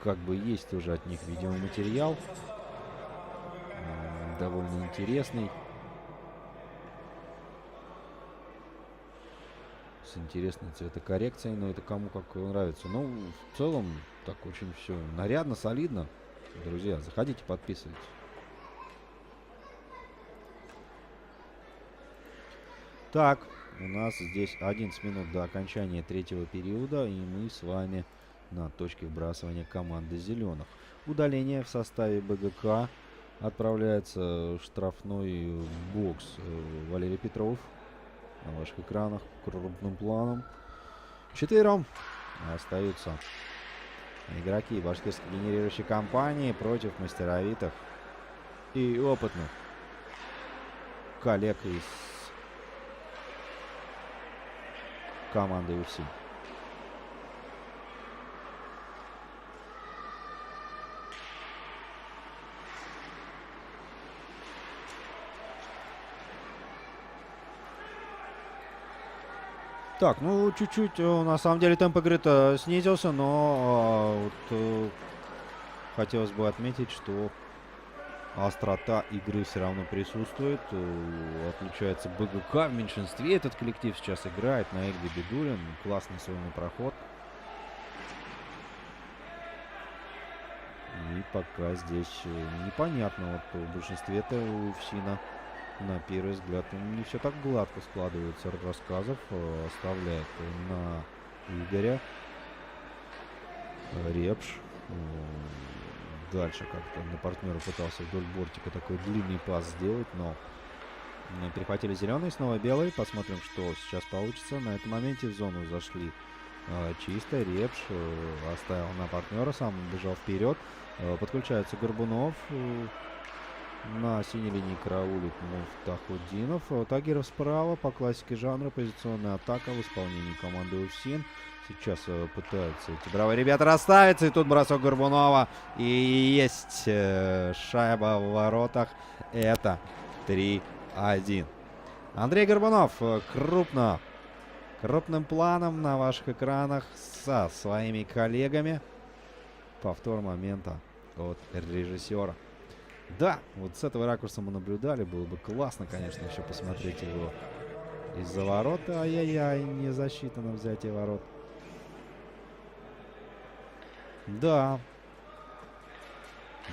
Как бы есть уже от них видеоматериал. Довольно интересный. С интересной цветокоррекцией, но это кому как нравится. Ну, в целом, так очень все нарядно, солидно. Друзья, заходите, подписывайтесь. Так, у нас здесь 11 минут до окончания третьего периода, и мы с вами на точке вбрасывания команды зеленых. Удаление в составе БГК. Отправляется в штрафной бокс Валерий Петров. На ваших экранах крупным планом. Четвером остаются игроки башкирской генерирующей компании против мастеровитых и опытных коллег из команды UFC. Так, ну чуть-чуть на самом деле темп игры-то снизился, но хотелось бы отметить, что острота игры все равно присутствует. Отличается БГК в меньшинстве. Этот коллектив сейчас играет. Наиль Габидуллин. Классный сольный проход. И пока здесь непонятно. Вот в большинстве-то у ФСИНа на первый взгляд не все так гладко складывается. Рассказов оставляет на Игоря. Репш. дальше как-то на партнера пытался вдоль бортика такой длинный пас сделать, но перехватили зеленый, снова белый. Посмотрим, что сейчас получится. На этом моменте в зону зашли чисто. Репш оставил на партнера, сам бежал вперед. Подключается Горбунов. На синей линии караулит Муфтахуддинов. Тагиров справа. По классике жанра позиционная атака в исполнении команды УФСИН. Сейчас пытаются эти бравые ребята расставиться. И тут бросок Горбунова. И есть шайба в воротах. Это 3-1. Андрей Горбунов крупным планом на ваших экранах со своими коллегами. Повтор момента от режиссера. Да, вот с этого ракурса мы наблюдали. Было бы классно, конечно, еще посмотреть его из-за ворота. Ай-яй-яй, не засчитано взятие ворот. Да.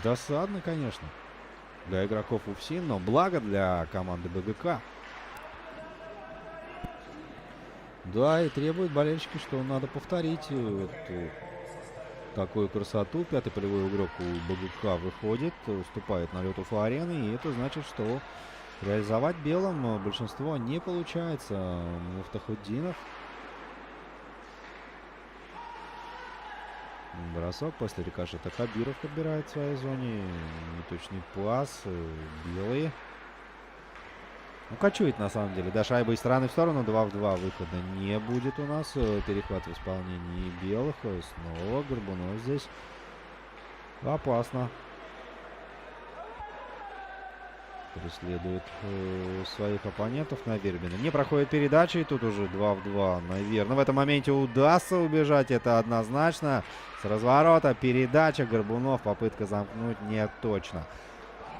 Досадно, конечно, для игроков УФСИН, но благо для команды БГК. Да, и требуют болельщики, что надо повторить эту такую красоту. Пятый полевой игрок у БГК выходит, уступает на лед Уфа-арены, и это значит, что реализовать белым большинство не получается. Муфтахуддинов. Бросок после рикошета. Хабиров подбирает в своей зоне. Неточный пас. Белые. Ну, кочует на самом деле. Да, шайба из стороны в сторону. 2 в 2 выхода не будет у нас. Перехват в исполнении белых. Снова Горбунов здесь. Опасно. Преследует своих оппонентов на Вербина. Не проходит передачи. И тут уже 2 в 2, наверное. В этом моменте удастся убежать. Это однозначно. С разворота передача. Горбунов. Попытка замкнуть не точно.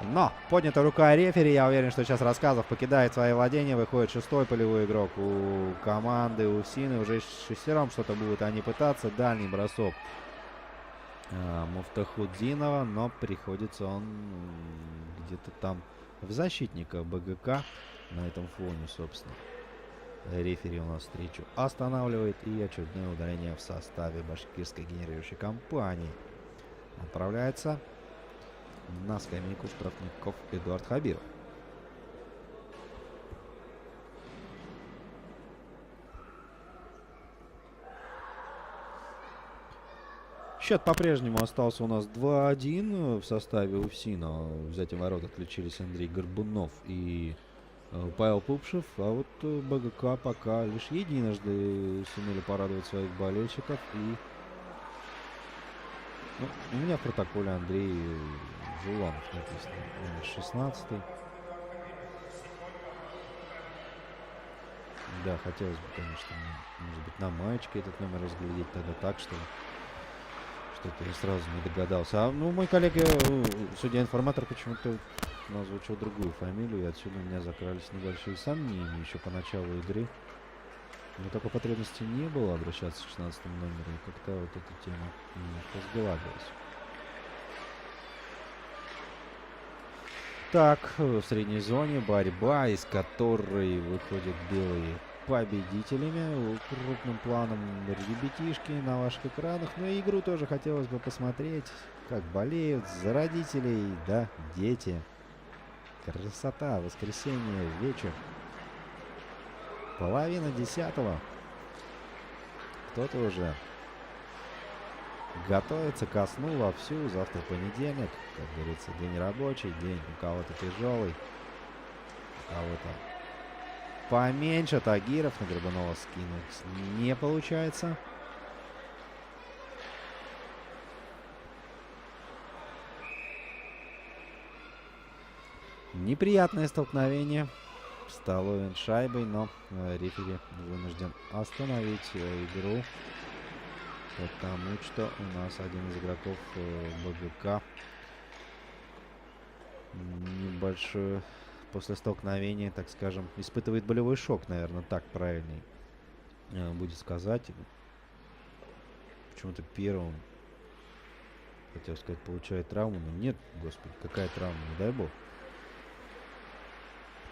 Но поднята рука рефери. Я уверен, что сейчас Рассказов покидает свои владения. Выходит шестой полевой игрок у команды УФСИН. И уже шестером что-то будут они пытаться. Дальний бросок Муфтахуддинова. Но приходится он где-то там в защитника БГК. На этом фоне, собственно, рефери у нас встречу останавливает. И очередное удаление в составе башкирской генерирующей компании. Отправляется на скамейку штрафников Эдуард Хабиров. Счет по-прежнему остался у нас 2-1 в составе УФСИНа. Взятием ворот отличились Андрей Горбунов и Павел Пупшев. А вот БГК пока лишь единожды сумели порадовать своих болельщиков. И ну, у меня в протоколе Андрей Жуланов написано. Номер 16. Да, хотелось бы, конечно, может быть, на маечке этот номер разглядеть тогда так, что что-то я сразу не догадался. А ну, мой коллега, судья-информатор, почему-то озвучил другую фамилию, и отсюда у меня закрались небольшие сомнения еще по началу игры. Но такой потребности не было обращаться к 16 номеру, и как-то вот эта тема немножко сгладилась. Так, в средней зоне борьба, из которой выходят белые победителями. Крупным планом ребятишки на ваших экранах. Но и игру тоже хотелось бы посмотреть, как болеют за родителей, да, дети. Красота, воскресенье, вечер. 9:30. Кто-то уже готовится ко сну вовсю. Завтра понедельник, как говорится, день рабочий, день у кого-то тяжелый, у кого-то поменьше. Тагиров на Горбунова скинуть не получается. Неприятное столкновение. Столовин шайбой, но рефери вынужден остановить игру, потому что у нас один из игроков БГК небольшой после столкновения, так скажем, испытывает болевой шок, наверное, так правильней будет сказать. Почему-то первым, хотел сказать, получает травму, но нет, господи, какая травма, не дай бог.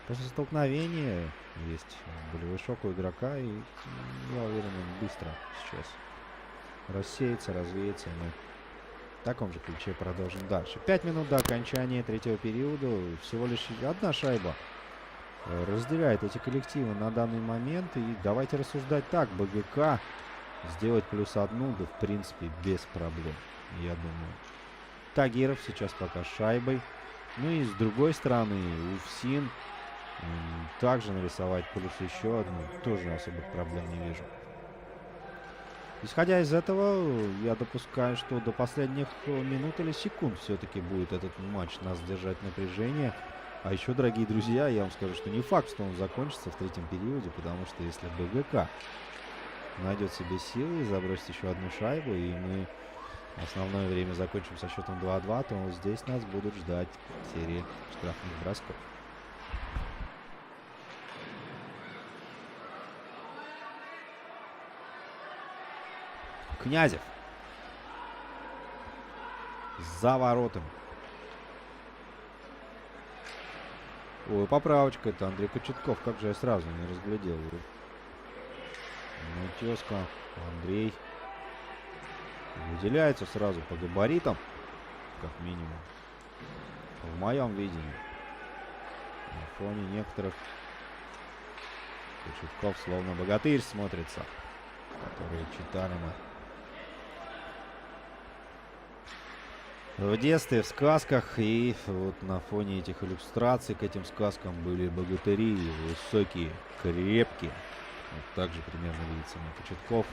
После столкновения есть болевой шок у игрока, и я уверен, он быстро сейчас рассеется, развеется, и мы В таком же ключе продолжим дальше. 5 минут до окончания третьего периода. Всего лишь одна шайба разделяет эти коллективы на данный момент. И давайте рассуждать так. БГК сделать плюс одну, да в принципе без проблем, я думаю. Тагиров сейчас пока с шайбой. Ну и с другой стороны УФСИН также нарисовать плюс еще одну. Тоже особых проблем не вижу. Исходя из этого, я допускаю, что до последних минут или секунд все-таки будет этот матч нас держать напряжение. А еще, дорогие друзья, я вам скажу, что не факт, что он закончится в третьем периоде, потому что если БГК найдет себе силы и забросит еще одну шайбу, и мы основное время закончим со счетом 2-2, то здесь нас будут ждать серии штрафных бросков. Князев. За воротами. Ой, поправочка. Это Андрей Кочетков. Как же я сразу не разглядел. Ну, тезка. Андрей. Выделяется сразу по габаритам. Как минимум. В моем видении. На фоне некоторых Кочетков словно богатырь смотрится. Которые читали мы в детстве, в сказках, и вот на фоне этих иллюстраций к этим сказкам были богатыри, высокие, крепкие. Вот так же примерно видится мне Кочетков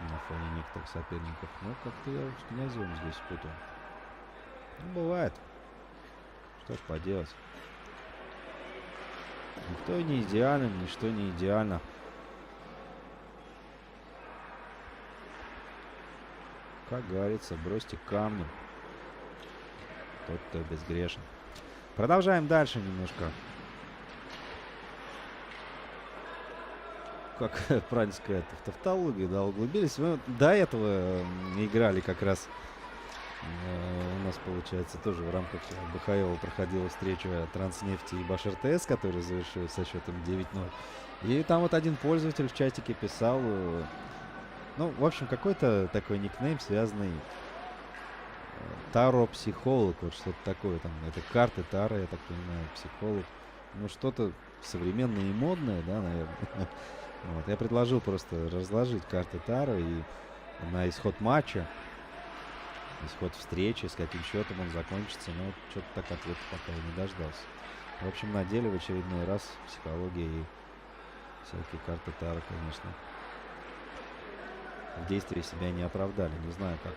на фоне некоторых соперников. Но как-то я с Князевым здесь путаю. Ну, бывает. Что ж поделать. Никто не идеален, ничто не идеально. Как говорится, бросьте камни. Тот, кто безгрешен. Продолжаем дальше немножко. Как правильно сказать, в тавтологию, да, углубились. Мы до этого играли как раз. У нас, получается, тоже в рамках БХЛ проходила встреча Транснефти и Башр-ТС, которая завершилась со счетом 9-0. И там вот один пользователь в чатике писал... Ну, в общем, какой-то такой никнейм, связанный Таро-психолог, вот что-то такое там. Это карты Таро, я так понимаю, психолог. Ну, что-то современное и модное, да, наверное. Вот. Я предложил просто разложить карты Таро и на исход матча, исход встречи, с каким счетом он закончится. Но что-то так ответа пока я не дождался. В общем, на деле в очередной раз психология и всякие карты Таро, конечно, в действии себя не оправдали. Не знаю, как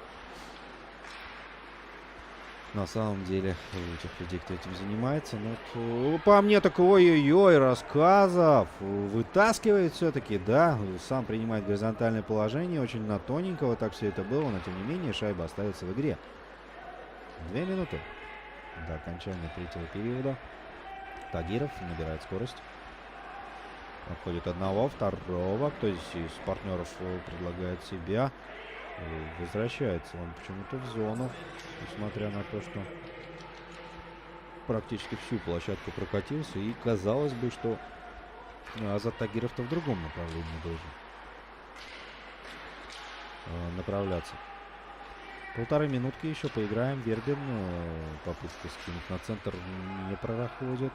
на самом деле у этих людей, кто этим занимается. Ну, по мне так ой-ой-ой, рассказов. Вытаскивает все-таки, да. Сам принимает горизонтальное положение. Очень на тоненького так все это было. Но, тем не менее, шайба остается в игре. 2 минуты до окончания третьего периода. Тагиров набирает скорость. Обходит одного, второго. Кто здесь из партнеров предлагает себя. Возвращается он почему-то в зону. Несмотря на то, что практически всю площадку прокатился. И казалось бы, что Азат Тагиров-то в другом направлении должен направляться. 1,5 минутки еще поиграем. Вербин. Попытка скинуть на центр не проходит.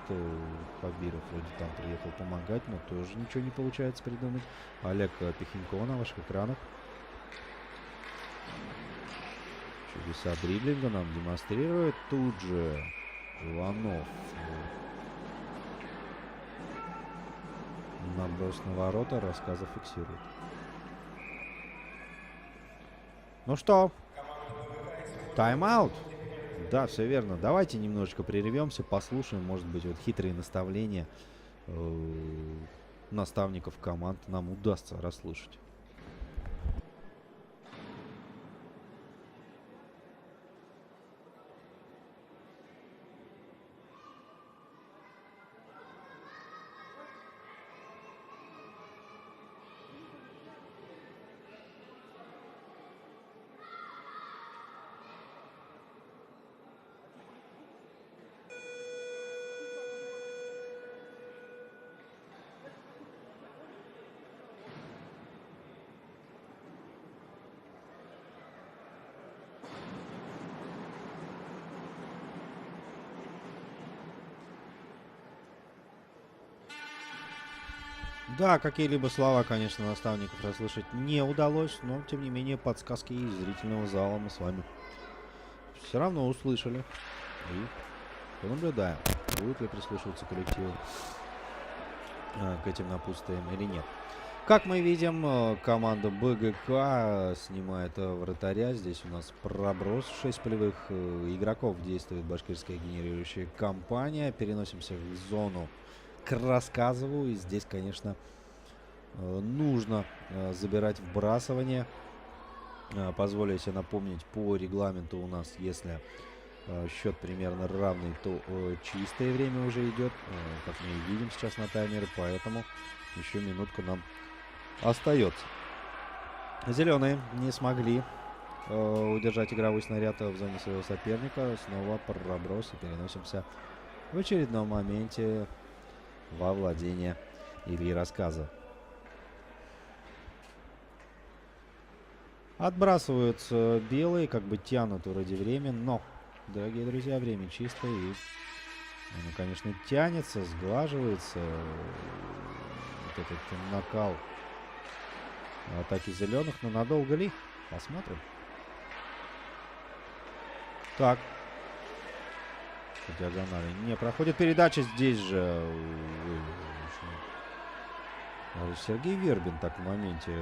Хабиров вроде там приехал помогать, но тоже ничего не получается придумать. Олег Пихенько на ваших экранах. Чудеса дриблинга нам демонстрирует. Тут же Иванов. Наброс на ворота. Рассказов фиксирует. Ну что? Тайм-аут. Да, все верно. Давайте немножечко прервемся, послушаем, может быть, вот хитрые наставления наставников команд нам удастся расслышать. Да, какие-либо слова, конечно, наставников расслышать не удалось, но, тем не менее, подсказки из зрительного зала мы с вами все равно услышали. И понаблюдаем, будет ли прислушиваться коллективу к этим напутствиям или нет. Как мы видим, команда БГК снимает вратаря. Здесь у нас проброс. 6 полевых игроков действует башкирская генерирующая компания. Переносимся в зону к Рассказову. И здесь, конечно, нужно забирать вбрасывание. Позволю себе напомнить, по регламенту у нас, если счет примерно равный, то чистое время уже идет, как мы и видим сейчас на таймере, поэтому еще минутку нам остается. Зеленые не смогли удержать игровой снаряд в зоне своего соперника. Снова проброс и переносимся в очередном моменте во владение Ильи Рассказа. Отбрасываются белые, как бы тянут вроде время, но, дорогие друзья, время чистое, и оно, конечно, тянется, сглаживается. Вот этот накал атаки зеленых, но надолго ли? Посмотрим. Так. По диагонали не проходит передача. Здесь же Сергей Вербин так в моменте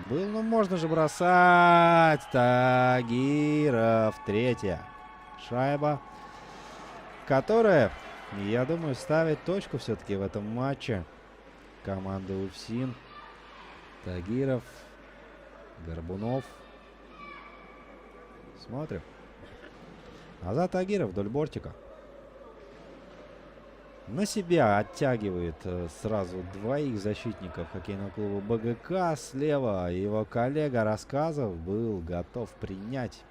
был. Но можно же бросать. Тагиров. Третья шайба, которая, я думаю, ставит точку все-таки в этом матче. Команда УФСИН. Тагиров. Горбунов. Смотрим. Назад Тагиров вдоль бортика. На себя оттягивает сразу двоих защитников хоккейного клуба БГК. Слева его коллега Рассказов был готов принять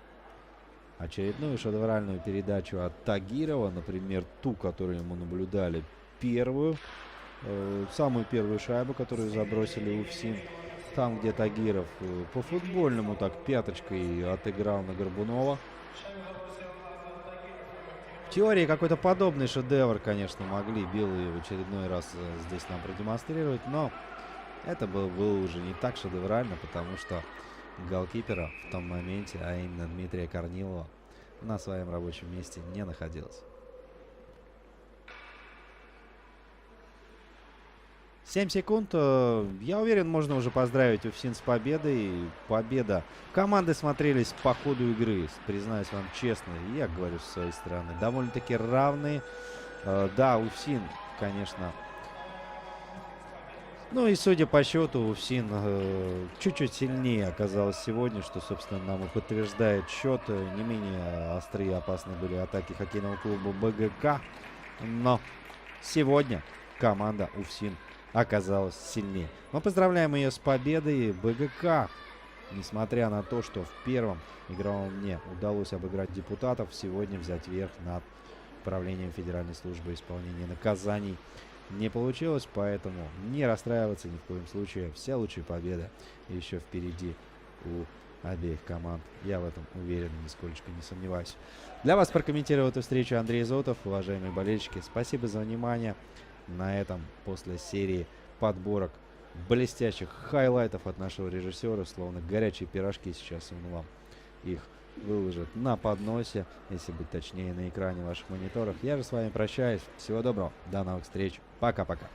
очередную шедевральную передачу от Тагирова. Например, ту, которую мы наблюдали первую. Самую первую шайбу, которую забросили УФСИН. Там, где Тагиров по-футбольному так пяточкой отыграл на Горбунова. В теории какой-то подобный шедевр, конечно, могли белые в очередной раз здесь нам продемонстрировать, но это было уже не так шедеврально, потому что голкипера в том моменте, а именно Дмитрия Корнилова, на своем рабочем месте не находилось. 7 секунд. Я уверен, можно уже поздравить УФСИН с победой. Победа. Команды смотрелись по ходу игры, признаюсь вам честно. Я говорю с своей стороны. Довольно-таки равные. Да, УФСИН, конечно. Ну и судя по счету, УФСИН чуть-чуть сильнее оказалось сегодня, что, собственно, нам и подтверждает счет. Не менее острые и опасные были атаки хоккейного клуба БГК. Но сегодня команда УФСИН оказалась сильнее. Мы поздравляем ее с победой. БГК, несмотря на то, что в первом игровом дне удалось обыграть депутатов, сегодня взять верх над управлением Федеральной службы исполнения наказаний не получилось, поэтому не расстраиваться ни в коем случае. Все лучшие победы еще впереди у обеих команд. Я в этом уверен, нисколько не сомневаюсь. Для вас прокомментировал эту встречу Андрей Зотов. Уважаемые болельщики, спасибо за внимание. На этом, после серии подборок блестящих хайлайтов от нашего режиссера, словно горячие пирожки, сейчас он вам их выложит на подносе, если быть точнее, на экране ваших мониторов. Я же с вами прощаюсь. Всего доброго. До новых встреч. Пока-пока.